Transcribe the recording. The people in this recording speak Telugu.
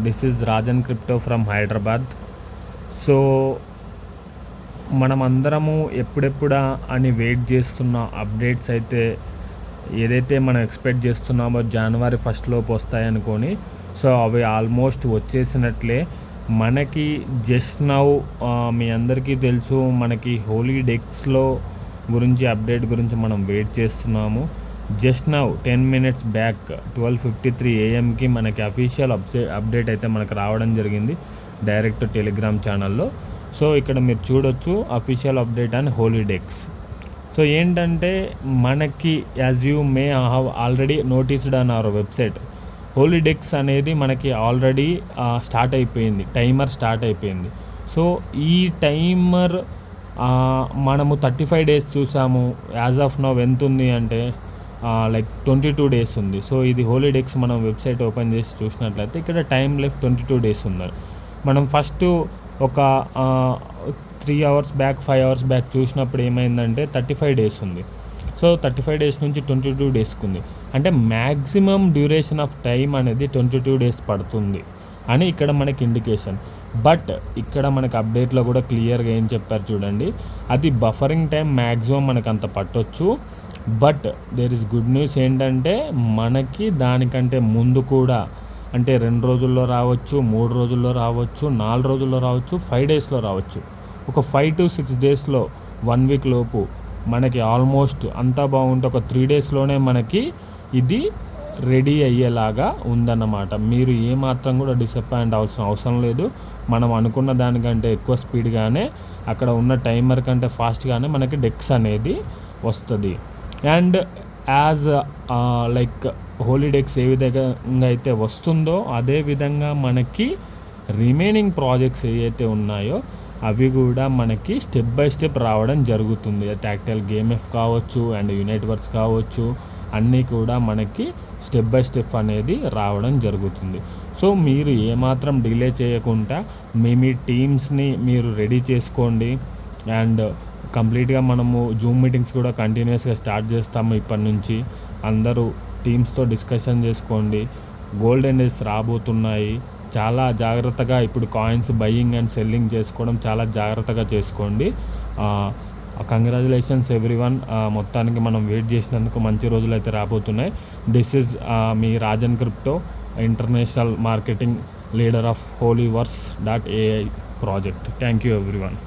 This is Rajan crypto from Hyderabad. So మనమందరము ఎప్పుడెప్పుడా అని వెయిట్ చేస్తున్న అప్డేట్స్ అయితే ఏదైతే మనం ఎక్స్పెక్ట్ చేస్తున్నామో జనవరి 1 లోపు వస్తాయనుకొని, సో అవి ఆల్మోస్ట్ వచ్చేసినట్లే. మనకి జస్ట్ నౌ మీ అందరికీ తెలుసు, మనకి హోలీడెక్స్లో గురించి అప్డేట్ గురించి మనం వెయిట్ చేస్తున్నాము. Just now 10 minutes back 12:53 AM మనకి అఫీషియల్ అప్డేట్ అయితే మనకు రావడం జరిగింది డైరెక్ట్ టెలిగ్రామ్ ఛానల్లో. సో ఇక్కడ మీరు చూడొచ్చు official update and Holidex. So ఏంటంటే మనకి as you may have already noticed on our website, Holidex అనేది మనకి ఆల్రెడీ స్టార్ట్ అయిపోయింది, టైమర్ స్టార్ట్ అయిపోయింది. సో ఈ టైమర్ మనము 35 days చూసాము. యాజ్ ఆఫ్ నౌ ఎంత ఉంది అంటే లైక్ 22 days ఉంది. సో ఇది హోలీడెక్స్ మనం వెబ్సైట్ ఓపెన్ చేసి చూసినట్లయితే ఇక్కడ టైం లెఫ్ట్ 22 days ఉంది. మనం ఫస్ట్ ఒక 3 hours బ్యాక్ 5 hours బ్యాక్ చూసినప్పుడు ఏమైందంటే 35 days ఉంది. సో 35 days నుంచి 22 daysకి ఉంది. అంటే మ్యాక్సిమం డ్యూరేషన్ ఆఫ్ టైం అనేది 22 days పడుతుంది అని ఇక్కడ మనకి ఇండికేషన్. బట్ ఇక్కడ మనకు అప్డేట్లో కూడా క్లియర్గా ఏం చెప్పారు చూడండి, అది బఫరింగ్ టైం మ్యాక్సిమం మనకు అంత పట్టొచ్చు. But there is good news ఏంటంటే మనకి దానికంటే ముందు కూడా, అంటే 2 రోజుల్లో రావచ్చు, 3 రోజుల్లో రావచ్చు, 4 రోజుల్లో రావచ్చు, 5 daysలో రావచ్చు. ఒక 5 to 6 daysలో 1 week లోపు మనకి ఆల్మోస్ట్ అంతా బాగుంటే ఒక 3 daysలోనే మనకి ఇది రెడీ అయ్యేలాగా ఉందన్నమాట. మీరు ఏమాత్రం కూడా డిసప్పాయింట్ అవసరం లేదు. మనం అనుకున్న దానికంటే ఎక్కువ స్పీడ్గానే, అక్కడ ఉన్న టైమర్ కంటే ఫాస్ట్గానే మనకి డెక్స్ అనేది వస్తుంది. అండ్ యాజ్ లైక్ హోలీడెక్స్ ఏ విధంగా అయితే వస్తుందో అదే విధంగా మనకి రిమైనింగ్ ప్రాజెక్ట్స్ ఏవైతే ఉన్నాయో అవి కూడా మనకి స్టెప్ బై స్టెప్ రావడం జరుగుతుంది. టాక్టైల్ గేమ్ఎఫ్ కావచ్చు అండ్ యునైట్ వర్క్స్ కావచ్చు, అన్నీ కూడా మనకి స్టెప్ బై స్టెప్ అనేది రావడం జరుగుతుంది. సో మీరు ఏమాత్రం డిలే చేయకుండా మీ టీమ్స్ని మీరు రెడీ చేసుకోండి. అండ్ కంప్లీట్గా మనము జూమ్ మీటింగ్స్ కూడా కంటిన్యూస్గా స్టార్ట్ చేస్తాము ఇప్పటి నుంచి. అందరూ టీమ్స్తో డిస్కషన్ చేసుకోండి. గోల్డెన్ డేస్ రాబోతున్నాయి, చాలా జాగ్రత్తగా ఇప్పుడు కాయిన్స్ బయ్యింగ్ అండ్ సెల్లింగ్ చేసుకోవడం చాలా జాగ్రత్తగా చేసుకోండి. Congratulations everyone. మొత్తానికి మనం వెయిట్ చేసినందుకు మంచి రోజులు అయితే రాబోతున్నాయి. This is me Rajan crypto, international marketing leader of హోలీవర్స్.ai ప్రాజెక్ట్. Thank you everyone.